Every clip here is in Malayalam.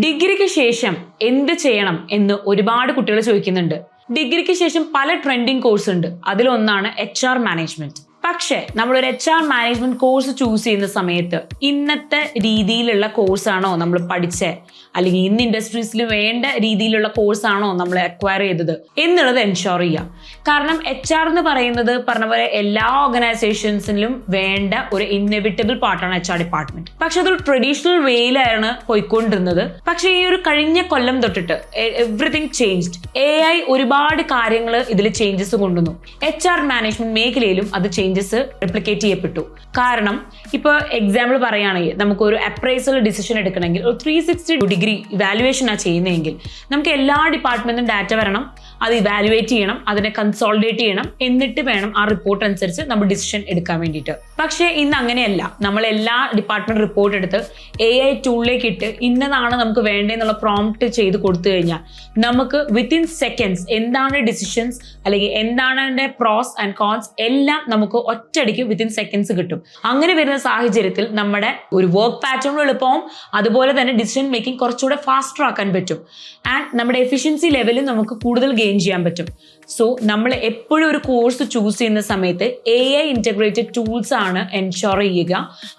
ഡിഗ്രിക്ക് ശേഷം എന്ത് ചെയ്യണം എന്ന് ഒരുപാട് കുട്ടികൾ ചോദിക്കുന്നുണ്ട്. ഡിഗ്രിക്ക് ശേഷം പല ട്രെൻഡിങ് കോഴ്സ് ഉണ്ട്. അതിലൊന്നാണ് HR മാനേജ്മെന്റ്. പക്ഷേ നമ്മളൊരു HR മാനേജ്മെന്റ് കോഴ്സ് ചൂസ് ചെയ്യുന്ന സമയത്ത് ഇന്നത്തെ രീതിയിലുള്ള കോഴ്സാണോ നമ്മൾ പഠിച്ചേ, അല്ലെങ്കിൽ ഇന്ന് ഇൻഡസ്ട്രീസിൽ വേണ്ട രീതിയിലുള്ള കോഴ്സാണോ നമ്മൾ അക്വയർ ചെയ്തത് എന്നുള്ളത് എൻഷുർ ചെയ്യുക. കാരണം HR എന്ന് പറയുന്നത് പറഞ്ഞ പോലെ എല്ലാ ഓർഗനൈസേഷൻസിലും വേണ്ട ഒരു ഇന്നെവിറ്റബിൾ പാർട്ടാണ് HR ഡിപ്പാർട്ട്മെന്റ്. പക്ഷെ അതൊരു ട്രഡീഷണൽ വേയിലാണ് പോയിക്കൊണ്ടിരുന്നത്. പക്ഷെ ഈ ഒരു കഴിഞ്ഞ കൊല്ലം തൊട്ടിട്ട് എവറിത്തിങ് ചേഞ്ച്ഡ്. AI ഒരുപാട് കാര്യങ്ങൾ ഇതിൽ ചേഞ്ചസ് കൊണ്ടുവന്നു. HR മാനേജ്മെന്റ് മേഖലയിലും അത് ചേഞ്ചസ് റെപ്ലിക്കേറ്റ് ചെയ്യപ്പെട്ടു. കാരണം ഇപ്പോൾ എക്സാമ്പിൾ പറയുകയാണെങ്കിൽ നമുക്കൊരു അപ്രൈസൽ ഡിസിഷൻ എടുക്കണമെങ്കിൽ ഒരു 360 ഡിഗ്രി ഇവാലുവേഷൻ ആ ചെയ്യുന്നതെങ്കിൽ നമുക്ക് എല്ലാ ഡിപ്പാർട്ട്മെന്റും ഡാറ്റ വരണം, അത് ഇവാലുവേറ്റ് ചെയ്യണം, അതിനെ കൺസോളിഡേറ്റ് ചെയ്യണം, എന്നിട്ട് വേണം ആ റിപ്പോർട്ട് അനുസരിച്ച് നമ്മൾ ഡിസിഷൻ എടുക്കാൻ വേണ്ടിയിട്ട്. പക്ഷേ ഇന്ന് അങ്ങനെയല്ല. നമ്മൾ എല്ലാ ഡിപ്പാർട്ട്മെന്റ് റിപ്പോർട്ട് എടുത്ത് AI ടൂളിലേക്ക് ഇട്ട് ഇന്നതാണ് നമുക്ക് വേണ്ടതെന്നുള്ള പ്രോംപ്റ്റ് ചെയ്ത് കൊടുത്തു കഴിഞ്ഞാൽ നമുക്ക് വിത്തിൻ സെക്കൻഡ്സ് എന്താണ് ഡിസിഷൻസ് അല്ലെങ്കിൽ എന്താണ് അതിന്റെ പ്രോസ് ആൻഡ് കോൺസ് എല്ലാം നമുക്ക് ഒറ്റയടിക്ക് വിത്തിൻ സെക്കൻഡ്സ് കിട്ടും. അങ്ങനെ വരുന്ന സാഹചര്യത്തിൽ നമ്മുടെ ഒരു വർക്ക് പാറ്റേൺ എളുപ്പവും അതുപോലെ തന്നെ ഡിസിഷൻ മേക്കിംഗ് കുറച്ചുകൂടെ ഫാസ്റ്റർ ആക്കാൻ പറ്റും. ആൻഡ് നമ്മുടെ എഫിഷ്യൻസി ലെവലും നമുക്ക് കൂടുതൽ ഗെയിൻ ചെയ്യാൻ പറ്റും. സോ നമ്മൾ എപ്പോഴും ഒരു കോഴ്സ് ചൂസ് ചെയ്യുന്ന സമയത്ത് AI ഇന്റഗ്രേറ്റഡ് ടൂൾസ് ആണ് എൻഷുർ ചെയ്യുക.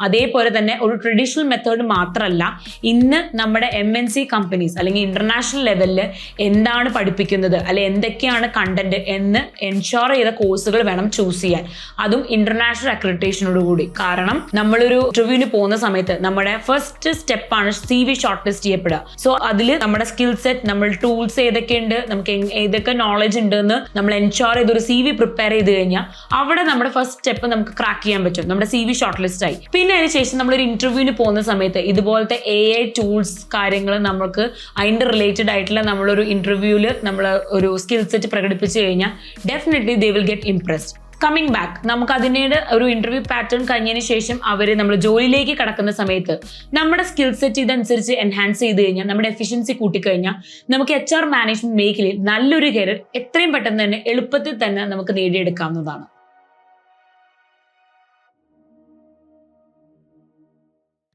അതേപോലെ തന്നെ ഒരു ട്രഡീഷണൽ മെത്തേഡ് മാത്രമല്ല, ഇന്ന് നമ്മുടെ MNC കമ്പനീസ് അല്ലെങ്കിൽ ഇന്റർനാഷണൽ ലെവലിൽ എന്താണ് പഠിപ്പിക്കുന്നത് അല്ലെങ്കിൽ എന്തൊക്കെയാണ് കണ്ടന്റ് എന്ന് എൻഷുർ ചെയ്ത കോഴ്സുകൾ വേണം ചൂസ് ചെയ്യാൻ. അതും ഇന്റർനാഷണൽ അക്രഡിറ്റേഷനോട് കൂടി. കാരണം നമ്മളൊരു ഇന്റർവ്യൂവിന് പോകുന്ന സമയത്ത് നമ്മുടെ ഫസ്റ്റ് സ്റ്റെപ്പാണ് CV ഷോർട്ട് ലിസ്റ്റ് ചെയ്യപ്പെടുക. സോ അതിൽ നമ്മുടെ സ്കിൽ സെറ്റ്, നമ്മൾ ടൂൾസ് ഏതൊക്കെയുണ്ട്, നമുക്ക് ഏതൊക്കെ നോളജ് ഉണ്ട് എന്ന് നമ്മൾ എൻഷുർ ചെയ്ത് ഒരു CV പ്രിപ്പയർ ചെയ്ത് കഴിഞ്ഞാൽ അവിടെ നമ്മുടെ ഫസ്റ്റ് സ്റ്റെപ്പ് നമുക്ക് ക്രാക്ക് ചെയ്യാൻ പറ്റും. നമ്മുടെ CV ഷോർട്ട് ലിസ്റ്റ് ആയി. പിന്നെ അതിനുശേഷം നമ്മളൊരു ഇന്റർവ്യൂവിന് പോകുന്ന സമയത്ത് ഇതുപോലത്തെ AI ടൂൾസ് കാര്യങ്ങൾ നമുക്ക് അതിന്റെ റിലേറ്റഡ് ആയിട്ടുള്ള നമ്മളൊരു ഇന്റർവ്യൂവിൽ നമ്മൾ ഒരു സ്കിൽ സെറ്റ് പ്രകടിപ്പിച്ചു കഴിഞ്ഞാൽ definitely they will get impressed. Coming back, നമുക്ക് അതിനോട് ഒരു ഇന്റർവ്യൂ പാറ്റേൺ കഴിഞ്ഞതിന് ശേഷം നമ്മൾ ജോലിയിലേക്ക് കടക്കുന്ന സമയത്ത് നമ്മുടെ സ്കിൽ സെറ്റ് ഇതനുസരിച്ച് എൻഹാൻസ് ചെയ്ത് കഴിഞ്ഞാൽ നമ്മുടെ എഫിഷ്യൻസി കൂട്ടിക്കഴിഞ്ഞാൽ നമുക്ക് HR മാനേജ്മെന്റ് മേഖലയിൽ നല്ലൊരു കരിയർ എത്രയും പെട്ടെന്ന് തന്നെ എളുപ്പത്തിൽ തന്നെ നമുക്ക് നേടിയെടുക്കാവുന്നതാണ്.